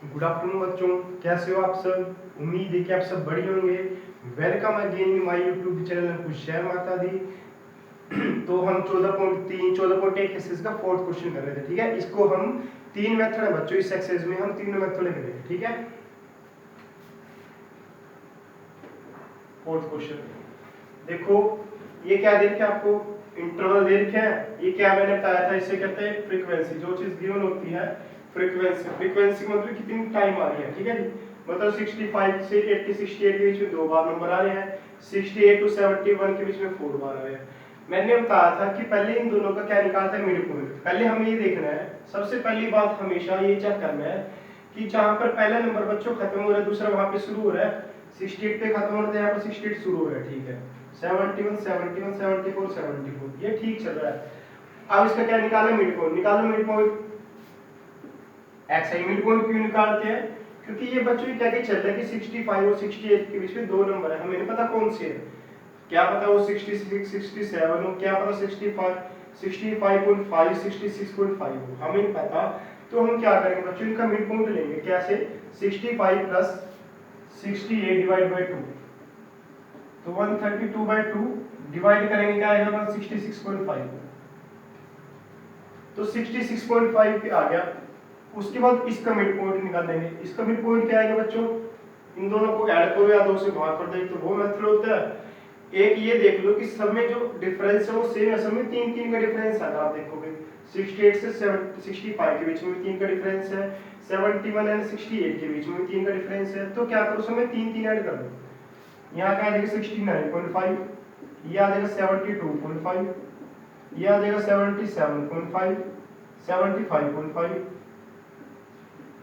Good afternoon बच्चों, कैसे हो आप सब। उम्मीद है कि आप सब बढ़िया होंगे। Welcome again in my YouTube channel Ankush Sharma माता दी। तो हम 14.3 14.1 एक्सरसाइज का फोर्थ क्वेश्चन कर रहे थे। ठीक है, इसको हम तीन मेथड है बच्चों, इस एक्सरसाइज में हम तीनों मेथड करेंगे। ठीक है, फोर्थ क्वेश्चन देखो, ये क्या दे रखा है आपको, इंटरवल दे रखा है। ये क्या मैंने बताया था, इसे कहते हैं फ्रीक्वेंसी। जो चीज गिवन होती है फ्रीक्वेंसी, फ्रीक्वेंसी मतलब कितनी टाइम आ रही है। ठीक है जी, मतलब 65 से 80 68 के बीच में 2 बार नंबर आ रहे हैं, 68 टू 71 के बीच में 4 बार आ रहे हैं। मैंने बताया था कि पहले इन दोनों का क्या निकालता है, मिड पॉइंट। पहले हमें ये देखना है, सबसे पहली बात हमेशा ये चेक करना है कि जहां पर पहला नंबर बच्चों खत्म हो रहा है, दूसरा वहां पे शुरू हो रहा है। 68 पे खत्म हो रहा है, यहाँ पर 68 शुरू हो रहा है। ठीक है, 71 71 74 74 ये ठीक चल रहा है। अब इसका क्या निकाले, मिड पॉइंट निकालो। मिड पॉइंट एक्स आई मिड पॉइंट क्यों निकालते हैं, क्योंकि ये बच्चों ये क्या चल रहा है कि 65 और 68 के बीच में दो नंबर है। हमें नहीं पता कौन से है, क्या पता वो 66 67 हो, क्या पता 65 65.5 66.5 हो, हमें नहीं पता। तो हम क्या करेंगे बच्चों, इनका मिड पॉइंट लेंगे। कैसे, 65 प्लस 68 डिवाइड बाय 2, तो 132/2 डिवाइड करेंगे, क्या आएगा 166.5। तो 66.5 पे आ गया। उसके बाद इसका मिड पॉइंट निकालेंगे। इसका मिड पॉइंट क्या आएगा बच्चों, इन दोनों को ऐड करो या दो से भाग कर दो, तो वो मेथड होता है। एक ये देख लो कि सब में जो डिफरेंस है वो सेम है, सब में 3 का डिफरेंस है। आप देखोगे 68 से 65 के बीच में भी 3 का डिफरेंस है, 71 एंड 68 के बीच में भी 3 का डिफरेंस है। तो क्या करो, सब में 3 ऐड कर दो। यहाँ का आ जाएगा 69.5, ये आ जाएगा 72.5, ये आ जाएगा 77.5 75.5,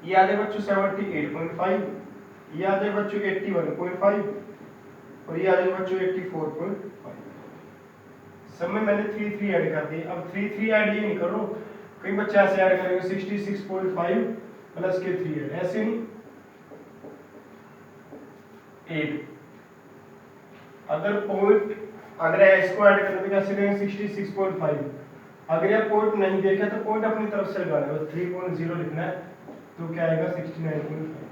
ये आ जाएगा बच्चों 78.5, ये आ जाएगा बच्चों 81.5 और ये आ जाएगा बच्चों 84.5। सब में मैंने 3 ऐड कर दिए। अब 3 ऐड ये नहीं करो, कई बच्चे ऐसे ऐड करेंगे 66.5 प्लस के 3 ऐड, ऐसे नहीं 8। अगर पॉइंट अगर इसको ऐड करें तो कैसे करेंगे 66.5। अगर यह पॉइंट नहीं देखा तो पॉइंट अपनी तरफ से लगाना है, 3.0 लिखना है, तो क्या आएगा 69.5।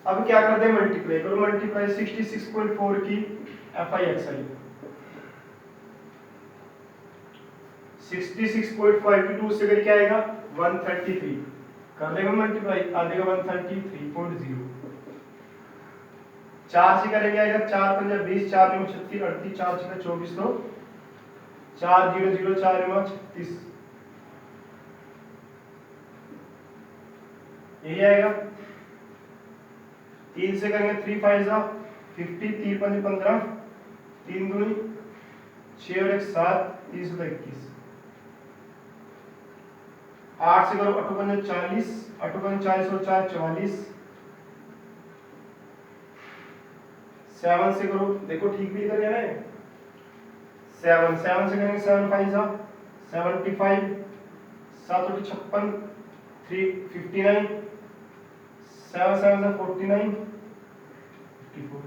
अब क्या करते हैं, मल्टीप्लाई करो। मल्टीप्लाई 66.4 की FI XI, 66.5 की 2 से करके क्या आएगा 133, कर देगा मल्टीप्लाई, आ जाएगा 133.0। 4 से करेंगे आएगा 4 पंजा 20, 4 में 36 38, 4 से 24, तो 4 0 0 4 में 36, यही आएगा। 3 से करेंगे 3 5 जा 50, 3 5 15, 3 दूनी 6 और 1 7, 30 और 21। 8 से करो 8 पंजा 40, 8 पंजा 40 और 4 44। 7 से करो, देखो ठीक भी कर रहे हैं। 7 से करेंगे 7 5 जा 75, 7 और 56, 3 59, 7 7 जा 49, 54,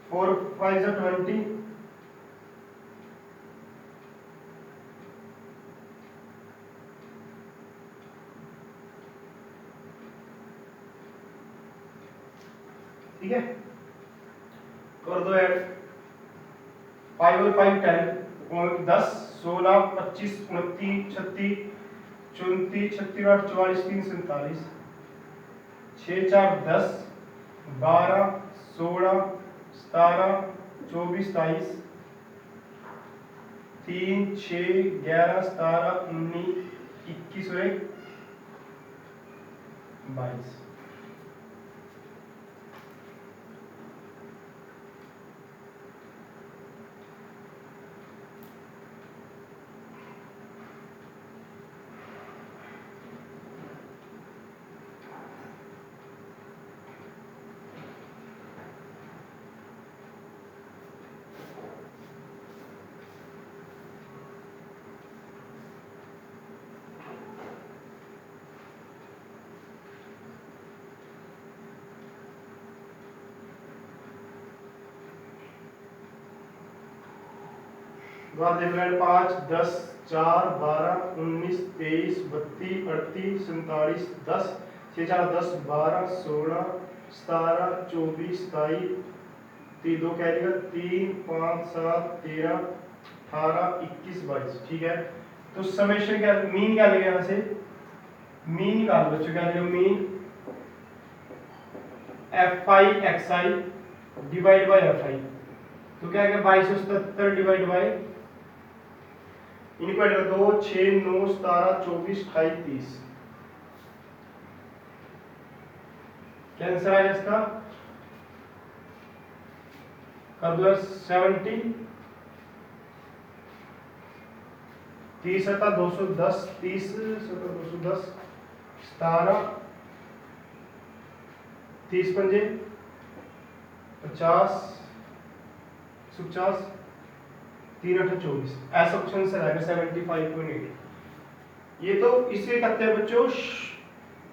4 5 जा 20, ठीक है, कर दो ऐड। 5 और 5 10, 10 16 25 29 36 34 36 8 44 3 47, 6 4 10 12 16 17 24 23 3 6 11 17 19 21 और 1 22। दोबारा देख लें, 5 10 4 12 19 23 32 38 37 10 6 4 10 12 16 17 24 27 दो क्या देगा 3 5 7 13 18 21 22। ठीक है, तो समेशन क्या, मीन क्या लेगा यहाँ से, मीन निकालो बच्चों, क्या लेगा mean F I x I divide by F I. तो क्या है 2277 डिवाइड बाई इनको ऐड कर दो 6 9 17 24 28 30। क्या आंसर आया इसका, कर दो 70 30 सत्ता 210 30 सत्ता 210 17 30 पंजे 50 50 3 8 24। ऐसा ऑप्शन से आएगा 75.8। ये तो इसे कहते हैं बच्चों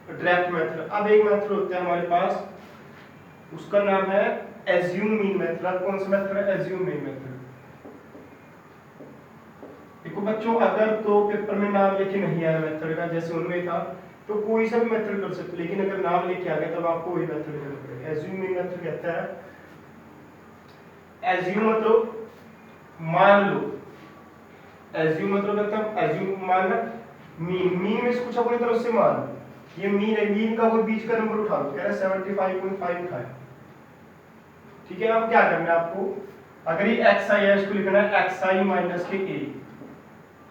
डायरेक्ट मेथड। अब एक मेथड होता है हमारे पास, उसका नाम है एज्यूम मीन मेथड। कौन सा मेथड है, एज्यूम मीन मेथड। देखो बच्चों, अगर तो पेपर में नाम लेके नहीं आया मेथड का, जैसे उनमें था, तो कोई सा भी मेथड कर सकते, लेकिन अगर नाम लेके आ गया तब आपको वही मेथड करना पड़ेगा। एज्यूम मीन मेथड कहता है, एज्यूम मतलब मान लो, एज्यूम मतलब कहता है एज्यूम मानना, मीन मीन में से कुछ अपनी तरफ से मान लो, ये मीन है, मीन का कोई बीच का नंबर उठा लो, कह रहा है 75.5 उठाए। ठीक है, अब क्या करना है आपको, अगर ये एक्स आई है इसको लिखना है एक्स आई माइनस के ए,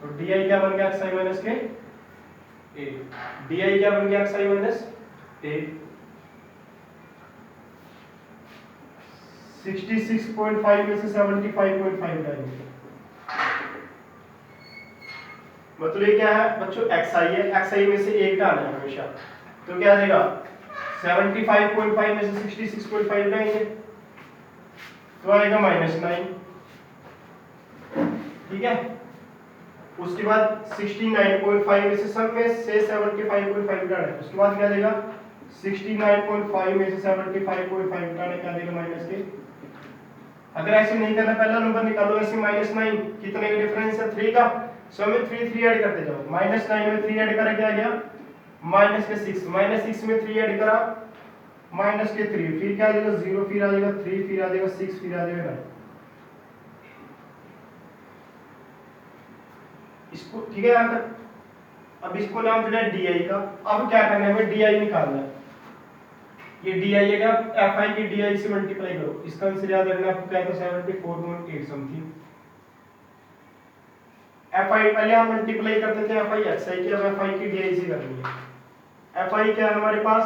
तो डी आई क्या बन गया एक्स आई माइनस के ए, डी आई क्या बन गया एक्स आई माइनस ए। 66.5 में से 75.5 डालेंगे, मतलब ये क्या है बच्चों एक्स आई है, एक्स आई में से एक डालना है हमेशा, तो क्या आ जाएगा 75.5 में से 66.5 डालेंगे तो आएगा -9। ठीक है, उसके बाद 69.5 में से सब में से 75.5 डालना है, उसके बाद क्या देगा 69.5 में से 75.5 डालने क्या देगा माइनस के। अगर ऐसे नहीं करना, पहला नंबर निकालो, ऐसे -9 कितने का डिफरेंस है 3 का, सो में 3 ऐड करते जाओ, -9 में 3 ऐड करा क्या गया -6, -6 में 3 ऐड करा -3, फिर क्या आ जाएगा 0, फिर आ जाएगा 3, फिर आ जाएगा 6, फिर आ जाएगा 9। इसको ठीक है यहां तक। अब इसको नाम देना है डी आई का। अब क्या करना है, हमें डी आई निकालना है। ये डी आई है क्या, एफ आई की डी आई से मल्टीप्लाई करो, इसका आंसर याद रखना आपको क्या था 74.8 समथिंग। एफ आई पहले हम मल्टीप्लाई करते थे एफ आई एक्स आई की, अब एफ आई की डी आई से करनी है। एफ आई क्या है हमारे पास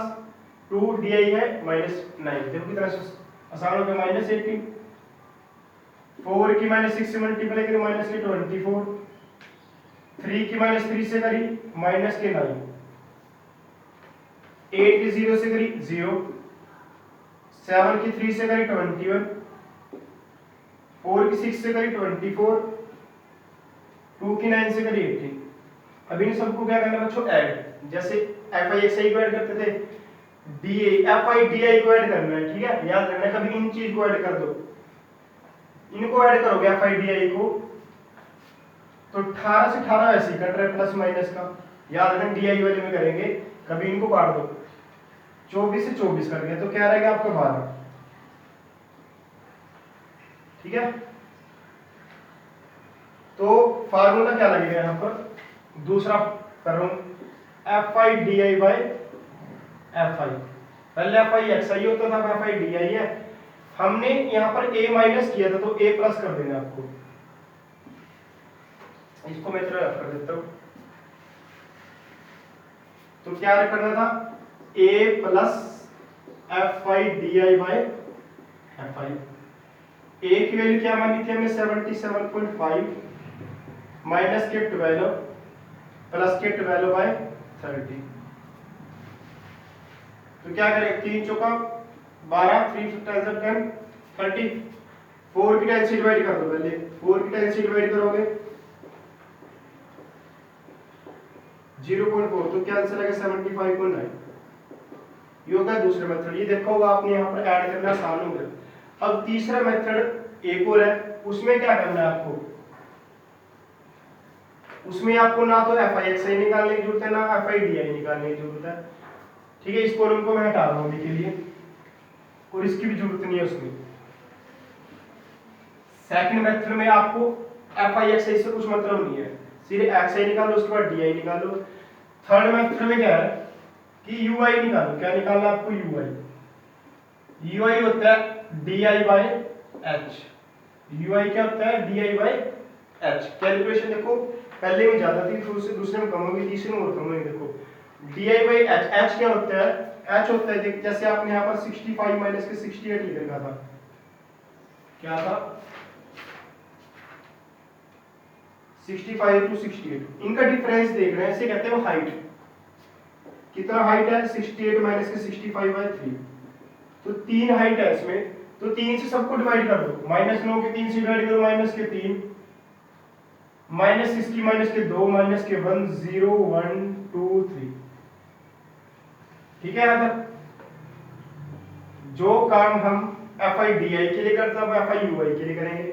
2 डी आई है -9, देखो कितना आसान हो गया, -18। 4 की -6 से मल्टीप्लाई करी -24, 3 की -3 से करी -9, 8 की 0 से करी 0, 7 की 3 से करी 21, 4 की 6 से करी 24, 2 की 9 से करी 18। अब इन सबको क्या करना बच्चों ऐड, जैसे एफ आई एक्स आई को ऐड करते थे, D I F I D I को ऐड करना है। ठीक है, याद रखना कभी इन चीज को ऐड कर दो, इनको ऐड करोगे एफ आई डी आई को तो 18 से 18 ऐसे ही कट रहा है प्लस माइनस का, याद रखना डी आई वाले में करेंगे, कभी इनको काट दो 24 से 24 कर दिया तो क्या रहेगा आपका 12। ठीक है, तो फार्मूला क्या लगेगा यहां पर, दूसरा कर रहा हूं F I D I by F I, पहले एफ आई एक्स आई होता था, एफ आई डी आई है, हमने यहां पर a माइनस किया था तो a प्लस कर देना आपको, इसको मैं तरह कर देता हूं, तो क्या करना था a plus F I D I by F I. a की वैल्यू क्या मानी थी हमने 77.5 माइनस के 12 प्लस के 12 बाई 30, तो क्या करेंगे 3 चौका 12, 3 10 30, 4 की 10 से डिवाइड कर दो, पहले 4 की 10 से डिवाइड करोगे 0.4, तो क्या आंसर आएगा 75.9। ये होगा दूसरा मेथड, ये देखा होगा आपने यहाँ पर ऐड करना आसान हो गया। अब तीसरा मेथड एक और है, उसमें क्या करना है आपको, उसमें आपको ना तो एफ आई एक्स आई निकालने की जरूरत है, ना एफ आई डी आई निकालने की जरूरत है। ठीक है, इस कॉलम को मैं हटा रहा हूं अभी के लिए, और इसकी भी जरूरत नहीं है उसमें। सेकंड मेथड में आपको एफ आई एक्स आई से कुछ मतलब नहीं है, सीधे एक्स आई निकालो, उसके बाद डी आई निकालो। थर्ड मेथड में क्या है कि यू आई निकालो। क्या निकालना है आपको? You I. यू आई होता है D I by H. U I क्या होता है? D I by H. Calculation देखो पहले में ज्यादा थी, दूसरे में कम होगी, तीसरे में और कम होगी। देखो D I by H, H क्या होता है? एच होता है जैसे आपने यहाँ पर 65 माइनस के 68 लिख रखा था, क्या था? 65 टू 68, इनका डिफरेंस देख रहे हैं, इसे कहते हैं हाइट। कितना हाइट है? 68 माइनस के 65 बाई 3, तो 3 हाइट है इसमें, तो 3 से सबको डिवाइड कर दो। -9 के 3 से डिवाइड करो, -3, माइनस इसकी माइनस के 2, माइनस के 1, 0 1 2 3। ठीक है यहाँ तक? जो काम हम एफ आई डी आई के लिए करते हैं, अब एफ आई यू आई के लिए करेंगे।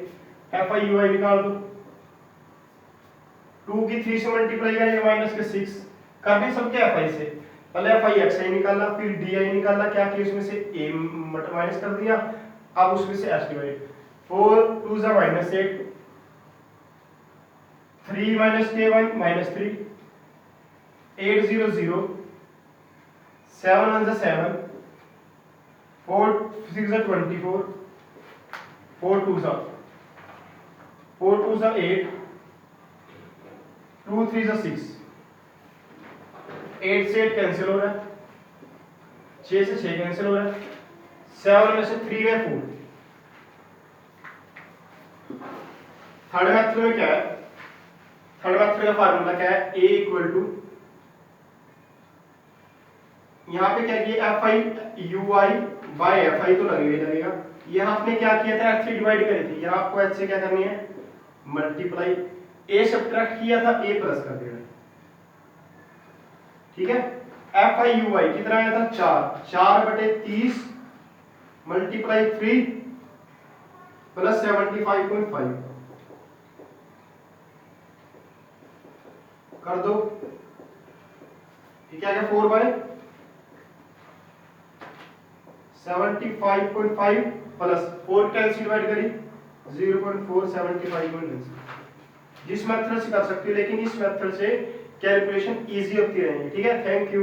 एफ आई यू आई निकाल दो। 2 की 3 से मल्टीप्लाई करेंगे, माइनस के 6 कर दें सबके एफ आई से। पहले एफ आई एक्स आई निकाला, फिर डी आई निकाला, क्या किया उसमें से ए माइनस कर दिया, अब उसमें से एच डिवाइड। 4 2 जा -8, 3 माइनस के 1 -3, 8 0 0, 7 1 जा 7, 4 6 जा 24, 4 2 जा 8, 2 3 जा 6, 8 से 8 कैंसिल हो रहा है, 6 से 6 कैंसिल हो रहा है, 7 में से 3 है 4। थर्ड मेथड में क्या है? थर्ड मेथड का फार्मूला क्या है? a इक्वल टू, यहाँ पे क्या किया? F I you I by F I तो लगेगा। यहाँ आपने क्या किया था? एच से डिवाइड करी थी, यहाँ आपको एच से क्या करनी है? मल्टीप्लाई। ए सब्ट्रैक्ट किया था, ए प्लस कर देना। ठीक है, एफ आई यू आई कितना आया था? 4/30 मल्टीप्लाई 3 प्लस 75.5 कर दो। क्या 4/75.5 प्लस 4 कैंसिल डिवाइड करी 0.475। जिस मेथड से कर सकते हो, लेकिन इस मेथड से कैलकुलेशन इजी होती रहेगी। ठीक है, थैंक यू।